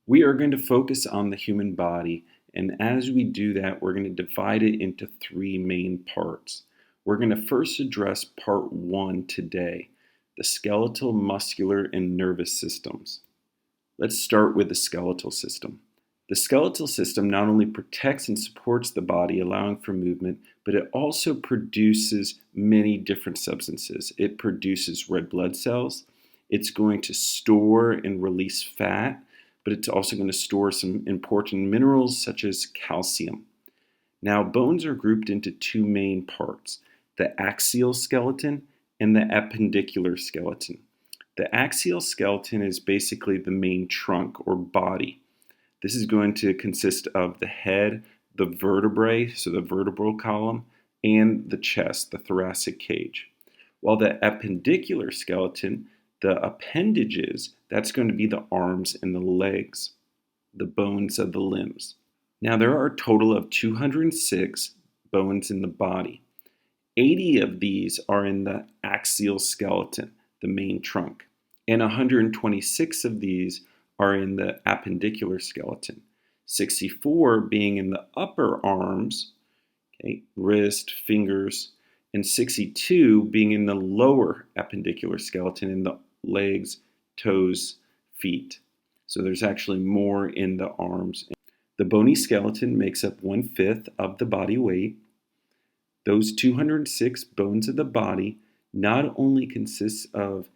We are going to focus on the human body, and as we do that, we're going to divide it into three main parts. We're going to first address part one today, the skeletal, muscular, and nervous systems. Let's start with the skeletal system. The skeletal system not only protects and supports the body, allowing for movement, but it also produces many different substances. It produces red blood cells. It's going to store and release fat, but it's also going to store some important minerals such as calcium. Now, bones are grouped into two main parts, the axial skeleton and the appendicular skeleton. The axial skeleton is basically the main trunk or body. This is going to consist of the head, the vertebrae, so the vertebral column, and the chest, the thoracic cage. While the appendicular skeleton, the appendages, that's going to be the arms and the legs, the bones of the limbs. Now, there are a total of 206 bones in the body. 80 of these are in the axial skeleton, the main trunk, and 126 of these are in the appendicular skeleton, 64 being in the upper arms, okay, wrist, fingers, and 62 being in the lower appendicular skeleton in the legs, toes, feet. So there's actually more in the arms. The bony skeleton makes up 1/5 of the body weight. Those 206 bones of the body not only consist of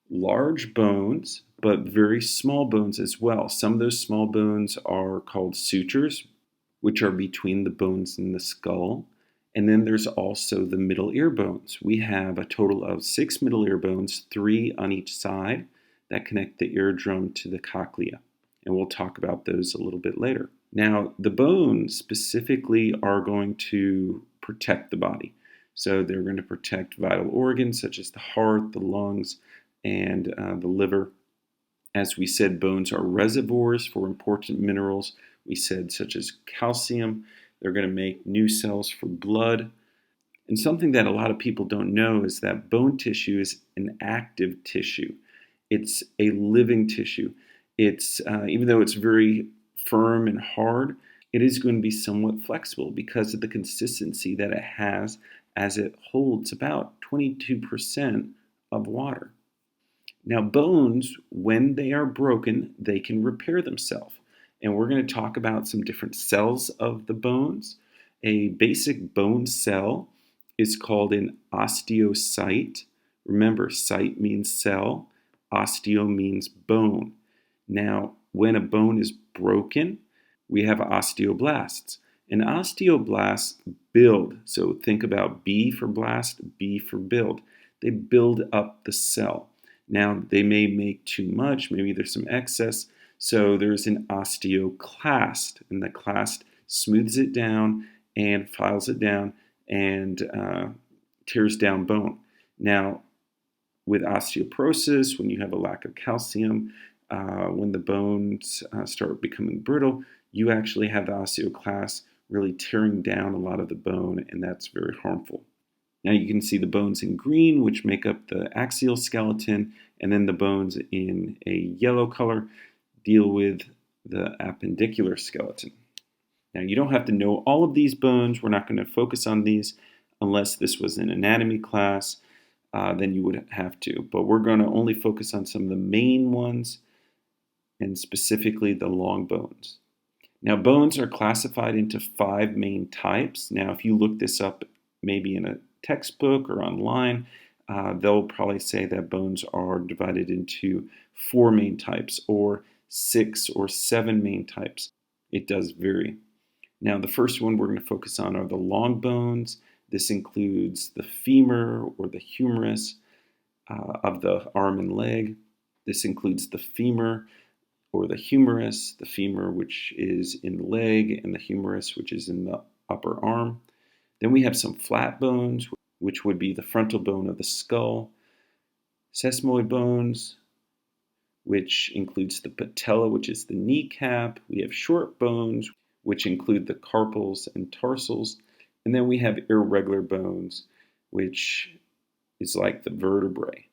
large bones, but very small bones as well. Some of those small bones are called sutures, which are between the bones in the skull. And then there's also the middle ear bones. We have a total of 6 middle ear bones, 3 on each side, that connect the eardrum to the cochlea. And we'll talk about those a little bit later. Now, the bones specifically are going to protect the body. So they're going to protect vital organs such as the heart, the lungs, and the liver. As we said, bones are reservoirs for important minerals. We said such as calcium. They're going to make new cells for blood. And something that a lot of people don't know is that bone tissue is an active tissue. It's a living tissue. It's even though it's very firm and hard, it is going to be somewhat flexible because of the consistency that it has, as it holds about 22% of water. Now, bones, when they are broken, they can repair themselves. And we're going to talk about some different cells of the bones. A basic bone cell is called an osteocyte. Remember, cyte means cell, osteo means bone. Now, when a bone is broken, we have osteoblasts. And osteoblasts build. So think about B for blast, B for build. They build up the cell. Now, they may make too much, maybe there's some excess, so there's an osteoclast, and the clast smooths it down and files it down and tears down bone. Now, with osteoporosis, when you have a lack of calcium, when the bones start becoming brittle, you actually have the osteoclast really tearing down a lot of the bone, and that's very harmful. Now you can see the bones in green, which make up the axial skeleton, and then the bones in a yellow color deal with the appendicular skeleton. Now you don't have to know all of these bones. We're not going to focus on these unless this was an anatomy class, then you would have to. But we're going to only focus on some of the main ones, and specifically the long bones. Now bones are classified into 5 main types. Now if you look this up maybe in a textbook or online, they'll probably say that bones are divided into 4 main types or 6 or 7 main types. It does vary. Now, the first one we're going to focus on are the long bones. This includes the femur or the humerus of the arm and leg. This includes the femur or the humerus, the femur which is in the leg, and the humerus which is in the upper arm. Then we have some flat bones, which would be the frontal bone of the skull, sesamoid bones, which includes the patella, which is the kneecap. We have short bones, which include the carpals and tarsals. And then we have irregular bones, which is like the vertebrae.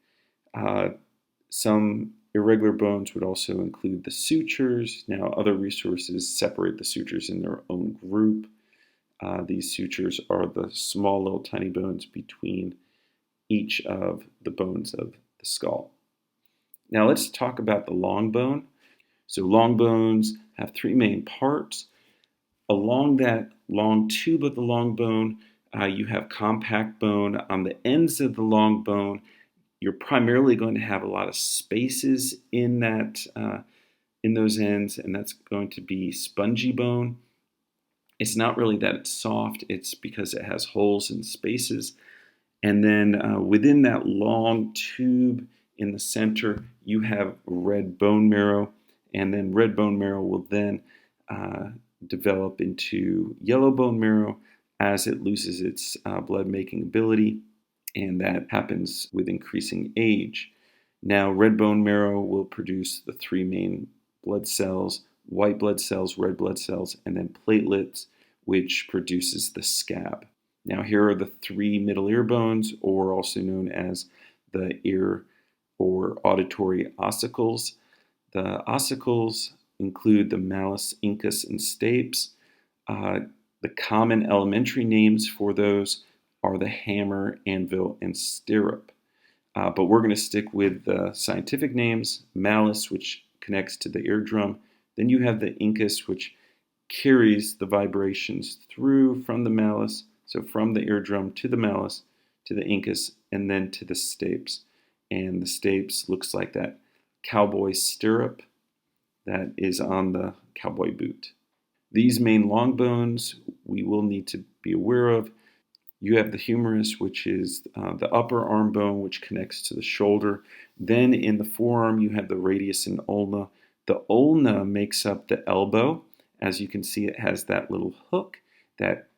Some Irregular bones would also include the sutures. Now, other resources separate the sutures in their own group. These sutures are the small little tiny bones between each of the bones of the skull. Now let's talk about the long bone. So long bones have three main parts. Along that long tube of the long bone, you have compact bone. On the ends of the long bone, you're primarily going to have a lot of spaces in those ends, and that's going to be spongy bone. It's not really that it's soft, it's because it has holes and spaces. And then within that long tube in the center, you have red bone marrow, and then red bone marrow will then develop into yellow bone marrow as it loses its blood-making ability, and that happens with increasing age. Now, red bone marrow will produce the three main blood cells: white blood cells, red blood cells, and then platelets, which produces the scab. Now, here are the three middle ear bones, or also known as the ear or auditory ossicles. The ossicles include the malleus, incus, and stapes. The common elementary names for those are the hammer, anvil, and stirrup. But we're going to stick with the scientific names: malleus, which connects to the eardrum. Then you have the incus, which carries the vibrations through from the malleus, so from the eardrum to the malleus, to the incus, and then to the stapes. And the stapes looks like that cowboy stirrup that is on the cowboy boot. These main long bones we will need to be aware of. You have the humerus, which is the upper arm bone, which connects to the shoulder. Then in the forearm, you have the radius and ulna. The ulna makes up the elbow. As you can see, it has that little hook that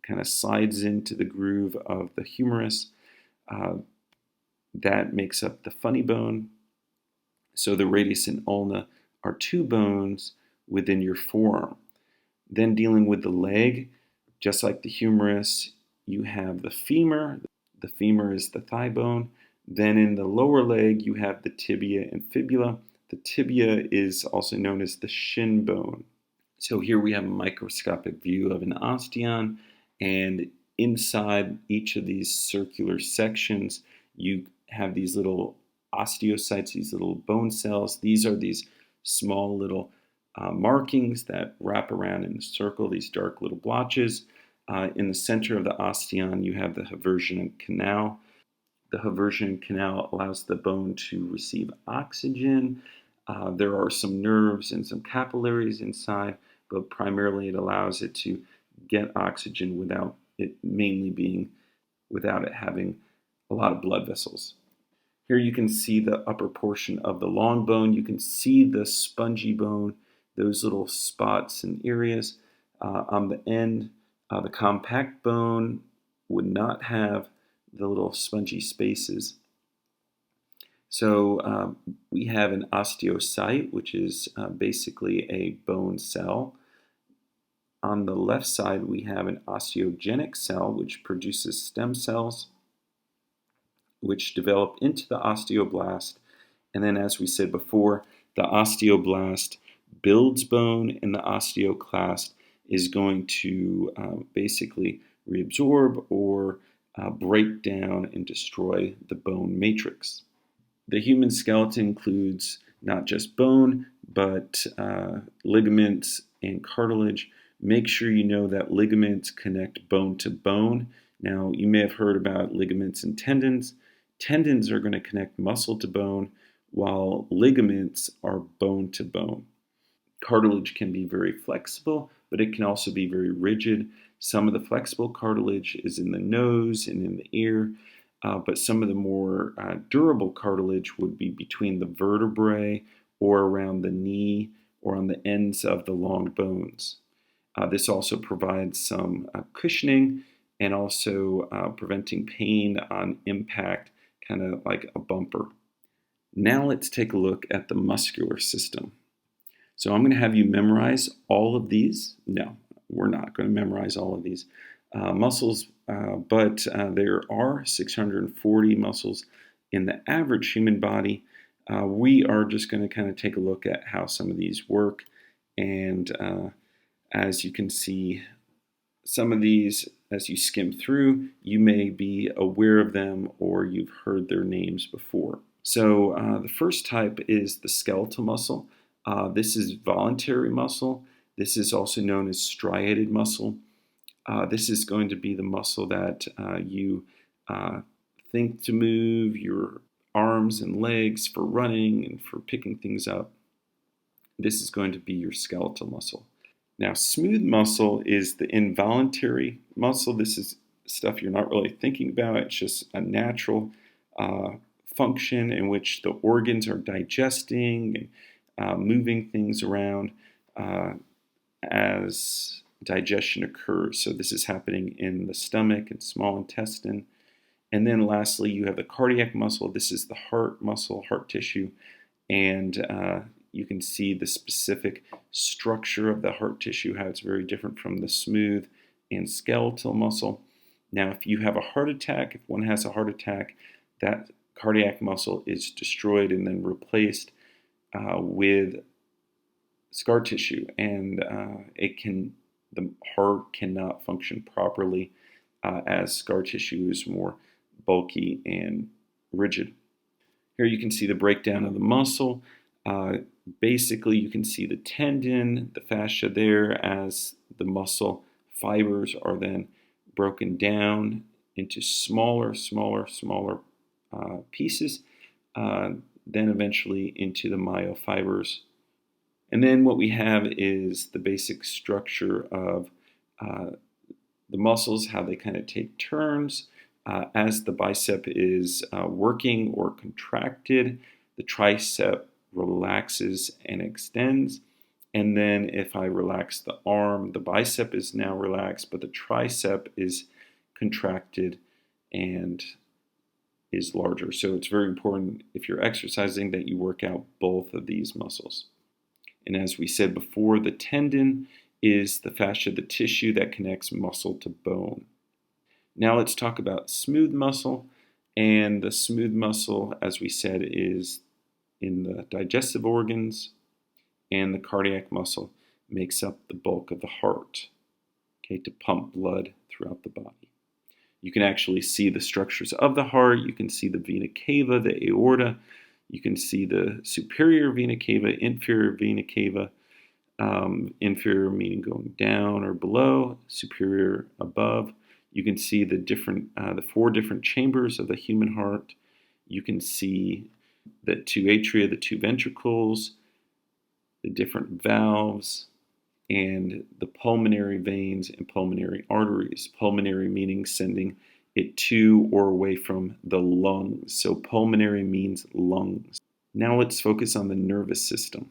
kind of slides into the groove of the humerus. That makes up the funny bone. So the radius and ulna are two bones within your forearm. Then dealing with the leg, just like the humerus, you have the femur. The femur is the thigh bone. Then in the lower leg, you have the tibia and fibula. The tibia is also known as the shin bone. So here we have a microscopic view of an osteon, and inside each of these circular sections, you have these little osteocytes, these little bone cells. These are these small little markings that wrap around in a circle, these dark little blotches. In the center of the osteon, you have the Haversian canal. The Haversian canal allows the bone to receive oxygen. There are some nerves and some capillaries inside, but primarily it allows it to get oxygen without it having a lot of blood vessels. Here you can see the upper portion of the long bone. You can see the spongy bone, those little spots and areas. On the end, the compact bone would not have the little spongy spaces. So we have an osteocyte, which is basically a bone cell. On the left side, we have an osteogenic cell, which produces stem cells, which develop into the osteoblast. And then, as we said before, the osteoblast builds bone, and the osteoclast is going to basically reabsorb or break down and destroy the bone matrix. The human skeleton includes not just bone, but ligaments and cartilage. Make sure you know that ligaments connect bone to bone. Now, you may have heard about ligaments and tendons. Tendons are going to connect muscle to bone, while ligaments are bone to bone. Cartilage can be very flexible, but it can also be very rigid. Some of the flexible cartilage is in the nose and in the ear, but some of the more durable cartilage would be between the vertebrae or around the knee or on the ends of the long bones. This also provides some cushioning and also preventing pain on impact, kind of like a bumper. Now let's take a look at the muscular system. So I'm going to have you memorize all of these. No, we're not going to memorize all of these muscles, but there are 640 muscles in the average human body. We are just going to kind of take a look at how some of these work. And as you can see, some of these, as you skim through, you may be aware of them or you've heard their names before. So the first type is the skeletal muscle. This is voluntary muscle. This is also known as striated muscle. This is going to be the muscle that you think to move your arms and legs for running and for picking things up. This is going to be your skeletal muscle. Now, smooth muscle is the involuntary muscle. This is stuff you're not really thinking about. It's just a natural function in which the organs are digesting and moving things around as digestion occurs. So this is happening in the stomach and small intestine. And then lastly, you have the cardiac muscle. This is the heart muscle, heart tissue. And you can see the specific structure of the heart tissue, how it's very different from the smooth and skeletal muscle. Now, if you have a heart attack, if one has a heart attack, that cardiac muscle is destroyed and then replaced with scar tissue, and the heart cannot function properly as scar tissue is more bulky and rigid. Here you can see the breakdown of the muscle. Basically, you can see the tendon, the fascia there, as the muscle fibers are then broken down into smaller pieces, then eventually into the myofibers. And then what we have is the basic structure of the muscles, how they kind of take turns. As the bicep is working or contracted, the tricep relaxes and extends. And then if I relax the arm, the bicep is now relaxed, but the tricep is contracted and is larger. So it's very important if you're exercising that you work out both of these muscles. And as we said before, the tendon is the fascia, the tissue that connects muscle to bone. Now let's talk about smooth muscle. And the smooth muscle, as we said, is in the digestive organs, and the cardiac muscle makes up the bulk of the heart, okay, to pump blood throughout the body. You can actually see the structures of the heart. You can see the vena cava, the aorta. You can see the superior vena cava, inferior vena cava, inferior meaning going down or below, superior above. You can see the 4 different chambers of the human heart. You can see the 2 atria, the 2 ventricles, the different valves, and the pulmonary veins and pulmonary arteries. Pulmonary meaning sending it to or away from the lungs. So pulmonary means lungs. Now let's focus on the nervous system.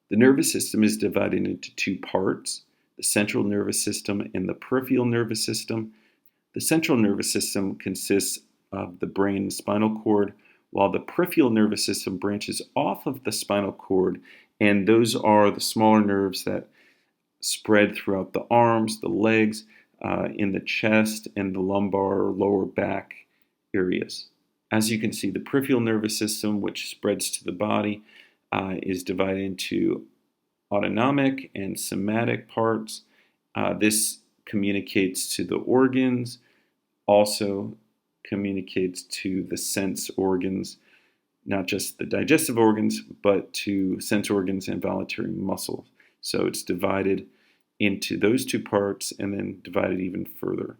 The nervous system is divided into 2 parts, the central nervous system and the peripheral nervous system. The central nervous system consists of the brain and spinal cord, while the peripheral nervous system branches off of the spinal cord, and those are the smaller nerves that spread throughout the arms, the legs, in the chest, and the lumbar or lower back areas. As you can see, the peripheral nervous system, which spreads to the body, is divided into autonomic and somatic parts. This communicates to the organs, also communicates to the sense organs, not just the digestive organs, but to sense organs and voluntary muscles. So it's divided into those 2 parts and then divided even further.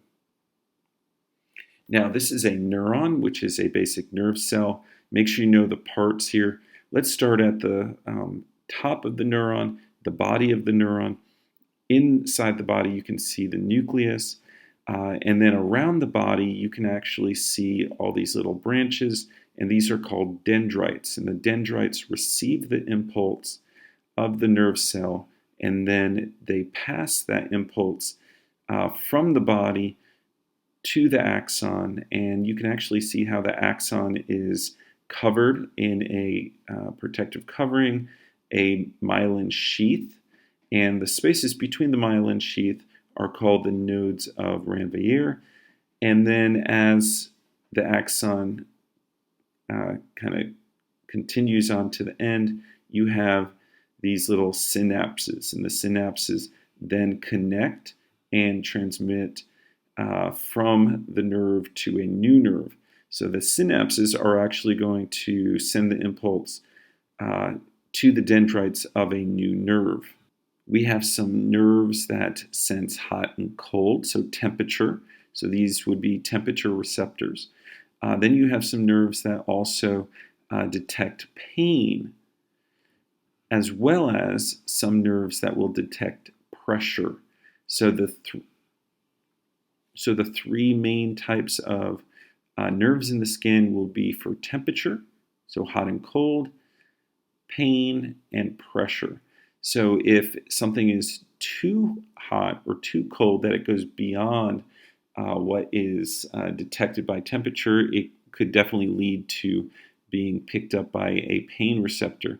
Now, this is a neuron, which is a basic nerve cell. Make sure you know the parts here. Let's start at the top of the neuron, the body of the neuron. Inside the body, you can see the nucleus. And then around the body, you can actually see all these little branches, and these are called dendrites. And the dendrites receive the impulse of the nerve cell, and then they pass that impulse from the body to the axon. And you can actually see how the axon is covered in a protective covering, a myelin sheath, and the spaces between the myelin sheath are called the nodes of Ranvier. And then as the axon kind of continues on to the end, you have these little synapses, and the synapses then connect and transmit from the nerve to a new nerve. So the synapses are actually going to send the impulse to the dendrites of a new nerve. We have some nerves that sense hot and cold, so temperature. So these would be temperature receptors. Then you have some nerves that also detect pain, as well as some nerves that will detect pressure. So the three main types of nerves in the skin will be for temperature, so hot and cold, pain, and pressure. So if something is too hot or too cold that it goes beyond what is detected by temperature, it could definitely lead to being picked up by a pain receptor.